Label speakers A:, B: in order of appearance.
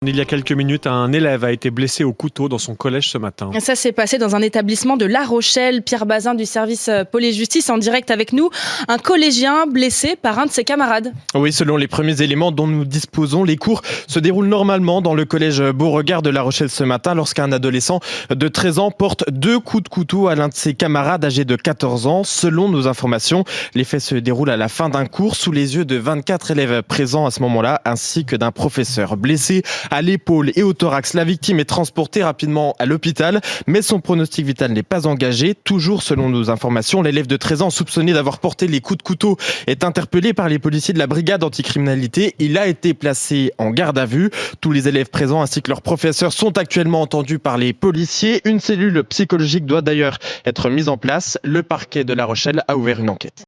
A: Il y a quelques minutes, un élève a été blessé au couteau dans son collège ce matin.
B: Ça s'est passé dans un établissement de La Rochelle. Pierre Bazin du service police-justice en direct avec nous. Un collégien blessé par un de ses camarades.
C: Oui, selon les premiers éléments dont nous disposons, les cours se déroulent normalement dans le collège Beauregard de La Rochelle ce matin lorsqu'un adolescent de 13 ans porte 2 coups de couteau à l'un de ses camarades âgés de 14 ans. Selon nos informations, les faits se déroulent à la fin d'un cours sous les yeux de 24 élèves présents à ce moment-là ainsi que d'un professeur. Blessé à l'épaule et au thorax, la victime est transportée rapidement à l'hôpital, mais son pronostic vital n'est pas engagé. Toujours selon nos informations, l'élève de 13 ans soupçonné d'avoir porté les coups de couteau est interpellé par les policiers de la brigade anticriminalité. Il a été placé en garde à vue. Tous les élèves présents ainsi que leurs professeurs sont actuellement entendus par les policiers. Une cellule psychologique doit d'ailleurs être mise en place. Le parquet de La Rochelle a ouvert une enquête.